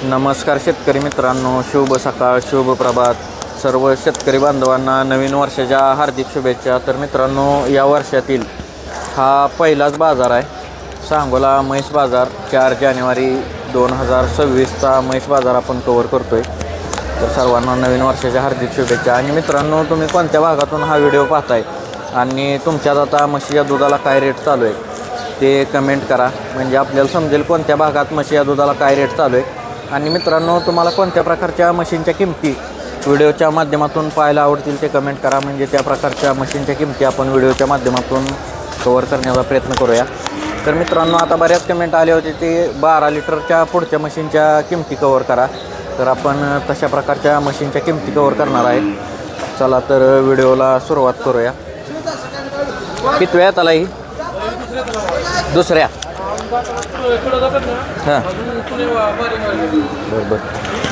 नमस्कार शेतकरी मित्रांनो, शुभ सकाळ, शुभ प्रभात. सर्व शेतकरी बांधवांना नवीन वर्षाच्या हार्दिक शुभेच्छा. तर मित्रांनो, या वर्षातील हा पहिलाच बाजार आहे, सांगोला म्हैस बाजार. 4 जानेवारी 2026चा म्हैस बाजार आपण कव्हर करतो आहे. तर सर्वांना नवीन वर्षाच्या हार्दिक शुभेच्छा. आणि मित्रांनो, तुम्ही कोणत्या भागातून हा व्हिडिओ पाहताय आणि तुमच्यात आता म्हशीच्या दुधाला काय रेट चालू आहे ते कमेंट करा, म्हणजे आपल्याला समजेल कोणत्या भागात म्हशीच्या दुधाला काय रेट चालू आहे. आणि मित्रांनो, तुम्हाला कोणत्या प्रकारच्या मशीनच्या किमती व्हिडिओच्या माध्यमातून पाहायला आवडतील ते कमेंट करा, म्हणजे त्या प्रकारच्या मशीनच्या किमती आपण व्हिडिओच्या माध्यमातून कव्हर करण्याचा प्रयत्न करूया. तर मित्रांनो, आता बऱ्याच कमेंट आले होते ते 12 लिटरच्या पुढच्या मशीनच्या किमती कव्हर करा. तर आपण तशा प्रकारच्या मशीनच्या किमती कव्हर करणार आहे. चला तर व्हिडिओला सुरुवात करूया. किती वेळात आला ही? दुसऱ्या. हां, बरोबर.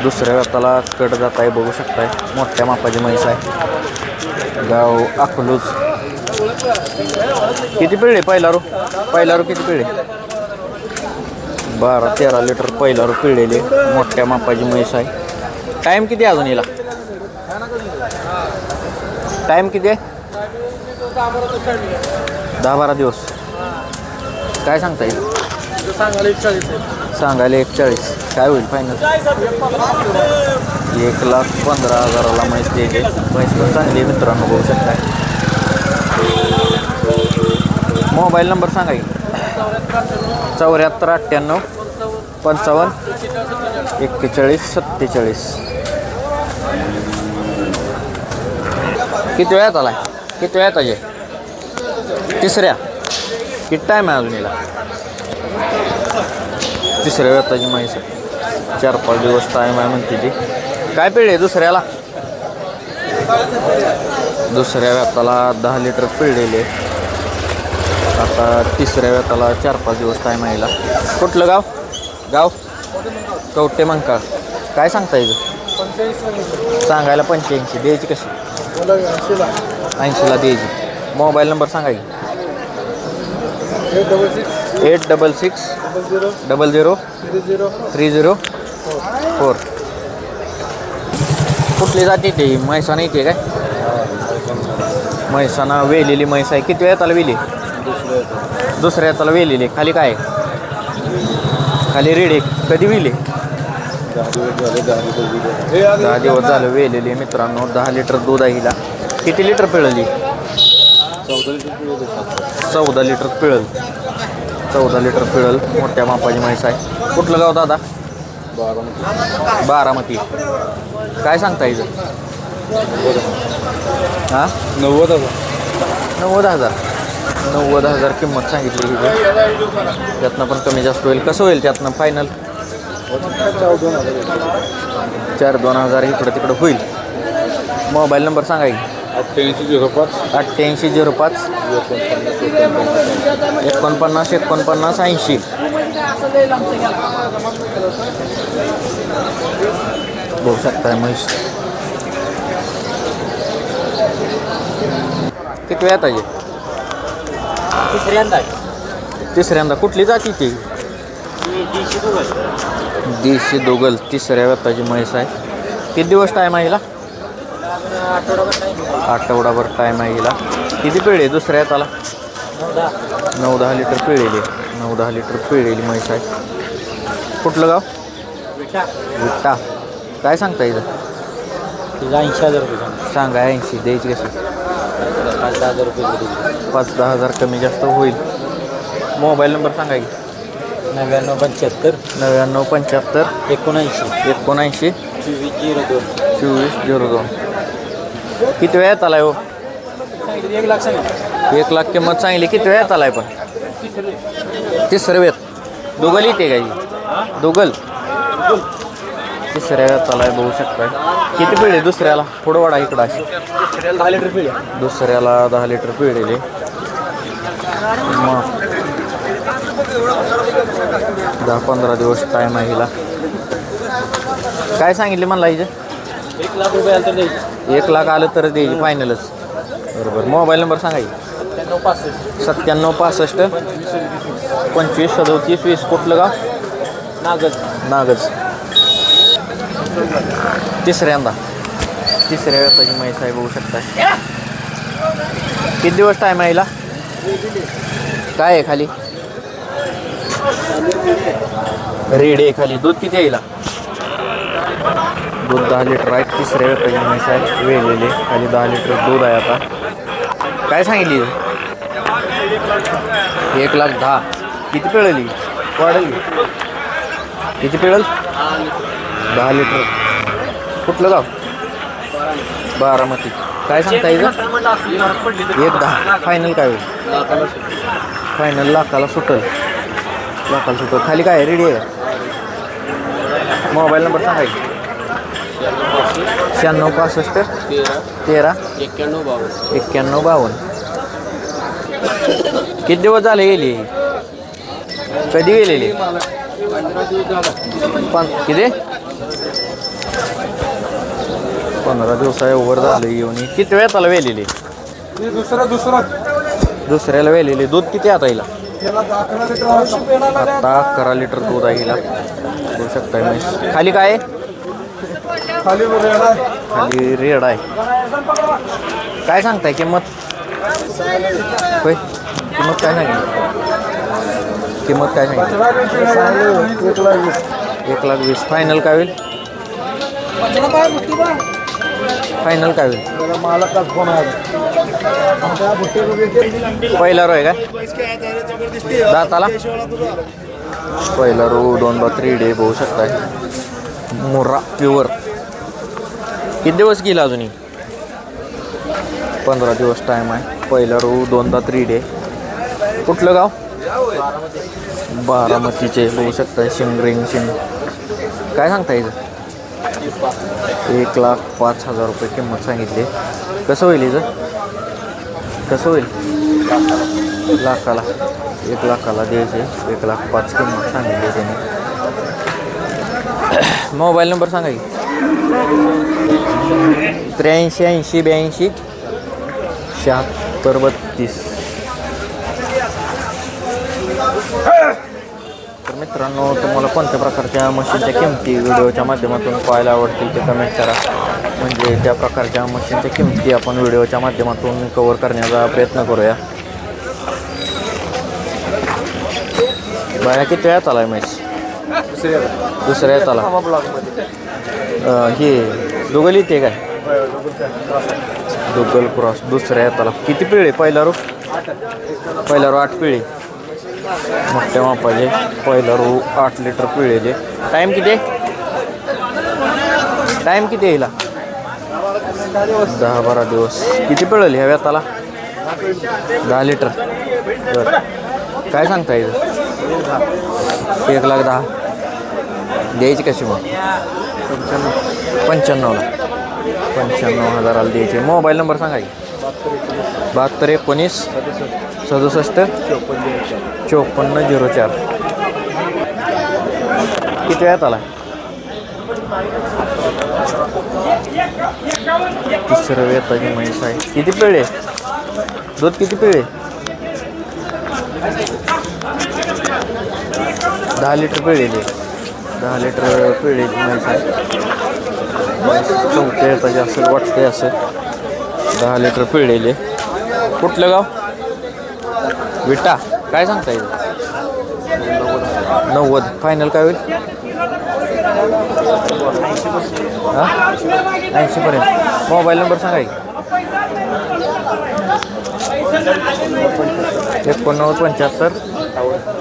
दुसऱ्या व्यताला कट जात आहे, बघू शकताय. मोठ्या मापाची म्हैस आहे, गाव अकलूज. किती पिळे पहिला रो किती पिळे? 12-13 लिटर पहिला रो पिळलेले, मोठ्या मापाची म्हैस आहे. टाईम किती आहे अजून हिला? टाईम किती आहे? 10-12 दिवस. काय सांगता येईल? सांगायला 41. काय होईल फायनल? 1,15,000ला म्हैस द्यायची. म्हैस पण चांगली आहे मित्रांनो, बघू शकताय. मोबाईल नंबर सांगा की. 74 98 55 41 47. किती वेळात आलाय? किती वेळात आहे? तिसऱ्या. किती टाईम आहे अजून हिला? तिसऱ्या व्यताची म्हैस आहे, 4-5 दिवस टाईम आहे म्हणते ती. काय पिळे दुसऱ्याला? दुसऱ्या व्यताला 10 लिटर पिळलेले. आता तिसऱ्या व्यताला 4-5 दिवस टाईम आहे हिला. कुठलं गाव? कवटे मंकाळ. काय सांगता येईल? सांगायला 85. द्यायची कशी? 80ला द्यायची. मोबाईल नंबर सांगा की. 866 00 3004. कुठली जाती ते? म्हैसाना येते काय? म्हैसाना वेलेली म्हैस आहे. किती वेळात आला वेली? दुसऱ्या हाताला वेलेली. खाली काय? खाली रेडे. कधी वेली? 10 दिवस झालं वेलेली मित्रांनो. 10 लिटर दूध आहे हिला. किती लिटर पिळली? 14 लिटर पिळल. 14 लिटर पिळल, मोठ्या मापाची म्हैस आहे. कुठलं गाव दादा? बारामती. काय सांगता येईल? हां, 90,000. 90,000 किंमत सांगितली हिची. त्यातनं पण कमी जास्त होईल. कसं होईल त्यातनं फायनल? 4-2,000 इकडं तिकडं होईल. मोबाईल नंबर सांगा की. 8805 8805 49 80. बघू शकताय म्हैस. किती वेळात आहे? तिसऱ्यांदा. कुठली जाती ती? देशी दोगल. तिसऱ्या व्यताची म्हैस आहे. किती दिवस टाईम आहे हिला? आठवडाभर टाईम आहे हिला. किती पिळे दुसऱ्या हाताला? 9-10 लिटर पिळलेली. 9-10 लिटर पिळलेली म्हैस आहे. कुठलं गाव? विटा. काय सांगता येईल? 80,000 रुपये सांगा. 80. द्यायची कशी? 5-10,000 रुपये. 5-10,000 कमी जास्त होईल. मोबाईल नंबर सांगा की. 9975 9975 79 79 2402. किती वेळात आलाय हो? 1,00,000 किंमत सांगितली. किती वेळात आलाय पण? तिसऱ्या वेळात. दोगल येते का ही? दोगल. तिसऱ्या वेळात आलाय, बघू शकताय. किती पिळे दुसऱ्याला? पुढं वाडा इकडं अशी. 10 लिटर पिळे. दुसऱ्याला 10 लिटर पिळलेले. मग 10-15 दिवस टाईम आहे हिला. काय सांगितले म्हणला हिचे? 1,00,000 रुपये आलं तर द्यायची. 1,00,000 आलं तर द्यायची फायनलच. बरोबर. मोबाईल नंबर सांगा की. 9765 25 37 20. कुठलं गाव? नागज. नागज. तिसऱ्या वेताची म्हैस आहे बघू शकताय. किती दिवस टाईम आहे हिला? काय आहे खाली? रेड आहे खाली. दूध किती आहे हिला? दूध 10 लिटर आहे. तिसऱ्या वेताची म्हैस आहे वेलेले. खाली 10 लिटर दूध आहे. आता काय सांगितली? 1,10,000. किती पिळली? वाढेल किती पिळल? 10 लिटर. कुठलं गाव? बारामती. काय सांगता येईल? 1,10,000. फायनल काय होईल? फायनल लाखाला सुटल. खाली काय रेडी आहे? मोबाईल नंबर सांगायची. 9665 13 9152. किती दिवस झाले गेली? कधी गेलेली? किती? 15 दिवसा ओव्हर झालं येऊन. किती वेळ त्याला वेलेली? दुसऱ्याला वेलेली. दूध किती आता हिला? आता 11 लिटर दूध आहे हिला बघू शकताय म्हैस. खाली काय आहे? खाली रेड आहे. काय सांगताय किंमत? होय किंमत काय सांगितली? 1,20,000. फायनल काय होईल? पहिला रो आहे का? दाताला पहिला रो 2-3 डे बघू शकताय. मुर्रा प्युअर. किती दिवस गेला अजूनही? 15 दिवस टाईम आहे. पहिला रो 2-3 डे. कुठलं गाव? बारामतीचे बघू शकताय. शिंग. काय सांगता येईल? 1,05,000 रुपये किंमत सांगितली. कसं होईल हिचं? कसं होईल? लाखाला 1,00,000 द्यायचे. 1,05,000 किंमत सांगितली त्याने. मोबाईल नंबर सांगा की. 83 80 82 76 32. तर मित्रांनो, तुम्हाला कोणत्या प्रकारच्या मशीनच्या किमती व्हिडिओच्या माध्यमातून पाहायला आवडतील ते कमेंट करा. म्हणजे त्या प्रकारच्या मशीनच्या किमती आपण व्हिडिओच्या माध्यमातून कव्हर करण्याचा प्रयत्न करूया. बाया किती वेळात आलाय म्हैस? दुसऱ्या येत आला. हे दुगल येते काय? दुगल क्रॉस दुसऱ्या येत आला. किती पिळे? पहिला रो 8 पिळे. मोठ्या मापाचे पहिला रो 8 लिटर पिळेले. टाईम किती आहे हिला? 10-12 दिवस. किती पिळली ह्या व्यताला? 10 लिटर. बरं काय सांगता येईल? 1,10,000 द्यायची कशी मग? 95,000 द्यायचे. मोबाईल नंबर सांगा की. 72 19 67 5404. किती वेळात आला? तिसरं वेताची म्हैस आहे. किती पिळे? दूध किती पिळे? 10 लिटर पिळेली. 10 लिटर पिळेली म्हैस आहे. चौथ्या वेताची असेल वाटते. असं 10 लिटर पिळेले. कुठलं गाव? विटा. काय सांगता येईल? 90. फायनल काय होईल? 80 पर्यंत. मोबाईल नंबर सांगा की. 89 75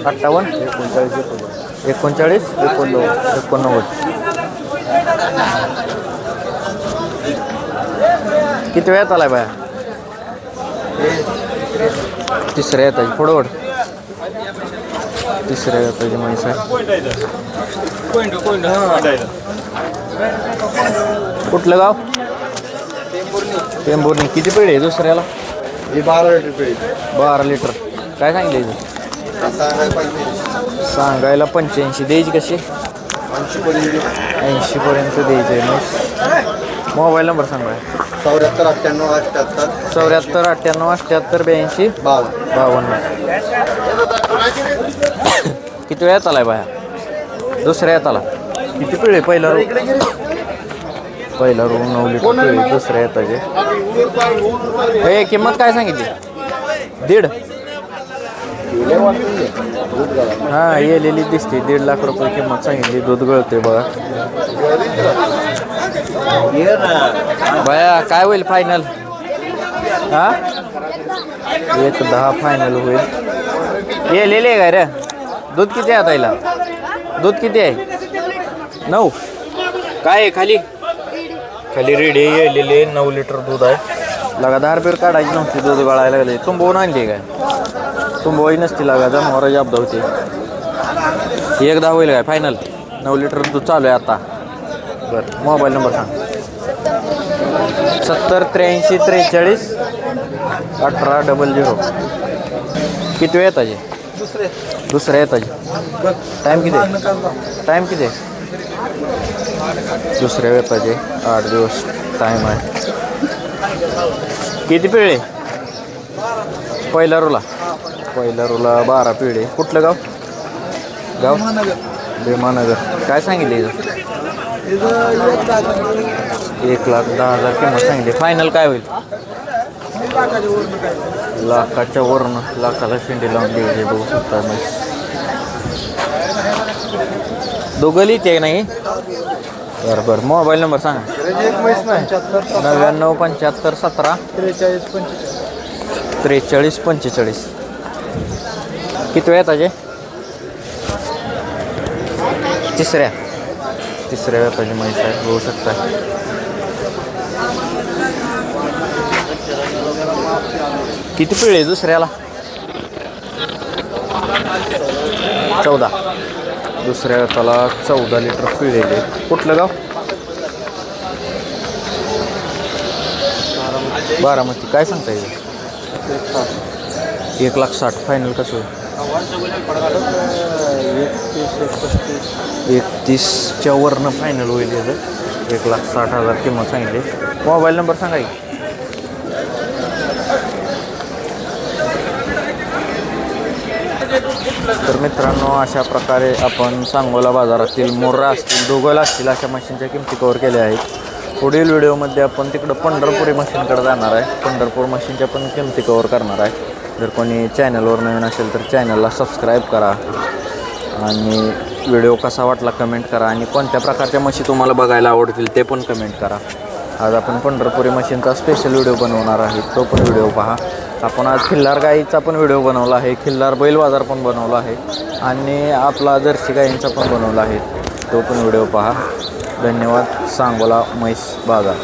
58 39 89. किती वेळात आलाय बाया? तिसऱ्या येताची. पुढं तिसऱ्या येताची म्हैस आहे. कुठलं गाव? टेंभुर्णी. किती पिढी आहे दुसऱ्याला? 12 लिटर. काय सांगितलं? सांगायला 85. द्यायची कशी? 80 पर्यंत द्यायची आहे. मोबाईल नंबर सांगा. 74 98 78 74 98 78 82 52. किती वेळात आलाय बाया? दुसऱ्या येत आला. किती पिळे? पहिला रो पहिला रू 9 लिटर पिळी दुसऱ्या येताचे. हे किंमत काय सांगितली? 1.5. हां येलेली दिसते. 1.5 लाख रुपये किंमत सांगितली. दूध गळते बघा. बया काय होईल फायनल? हा 1.10 फायनल होईल. येलेली आहे काय रे? दूध किती आहे ताईला? दूध किती आहे? 9. काय आहे खाली? खाली रेडी येलेले 9 लिटर दूध आहे. लगा 10 रुपये काढायची नव्हती. दूध गळायला लागले. तुंबवून आणली काय? तुंबवाई नसती लागा. जनावराची अपदा होती. 1.10 होईल काय फायनल? 9 लिटर दूध चालू आहे आता. बरं मोबाईल नंबर सांग. 70 83 43 1800. किती वेळ येताचे? दुसऱ्या येताचे. टाईम किती आहे? टाईम किती आहे? दुसऱ्या येताचे 8 दिवस टाईम आहे. किती पिळे? पहिल्या रोला 12 पिळे. कुठलं गाव? गाव भीमानगर. काय सांगितले? 1,10,000 किंमत सांगितली. फायनल काय होईल? लाखाच्या वरनं. लाखाला शेंडी लावून द्यायचे. बघू शकता. दोघं लिहिते नाही? बरं मोबाईल नंबर सांगा. 99 75 17 43 45. किती वेळ येताचे? तिसऱ्या येताचे म्हैस आहे. बघू शकता. किती पिळे दुसऱ्याला? 14. दुसऱ्या वेताला 14 लिटर पिळेले. कुठलं गाव? बारामती. काय सांगता येईल? 1,60,000 फायनल कसं होईल? 31च्या वरनं फायनल होईल याचं. 1,60,000 किंमत सांगितली. मोबाईल नंबर सांगा की. तर मित्रांनो अशा प्रकारे आपण सांगोला बाजारातील मोर्रा असतील, दोघल असतील अशा मशीनच्या किमती कव्हर केल्या आहेत. पुढील व्हिडिओमध्ये आपण तिकडं पंढरपुरी मशीनकडे जाणार आहे. पंढरपूर मशीनच्या पण किमती कव्हर करणार आहे. जर कोणी चॅनलवर नवीन असेल तर चॅनलला सबस्क्राईब करा आणि व्हिडिओ कसा वाटला कमेंट करा आणि कोणत्या प्रकारच्या मशीन तुम्हाला बघायला आवडतील ते पण कमेंट करा. आज आपण पंढरपुरी मशीनचा स्पेशल व्हिडिओ बनवणार आहे. तो पण व्हिडिओ पहा. आपण आज खिल्लार गाईचा पण व्हिडिओ बनवला आहे. खिल्लार बैल बाजार पण बनवला आहे आणि आपला जर्सी गाईंचा पण बनवला आहे. तो पण व्हिडिओ पहा. धन्यवाद. सांगोला म्हैस बाजार.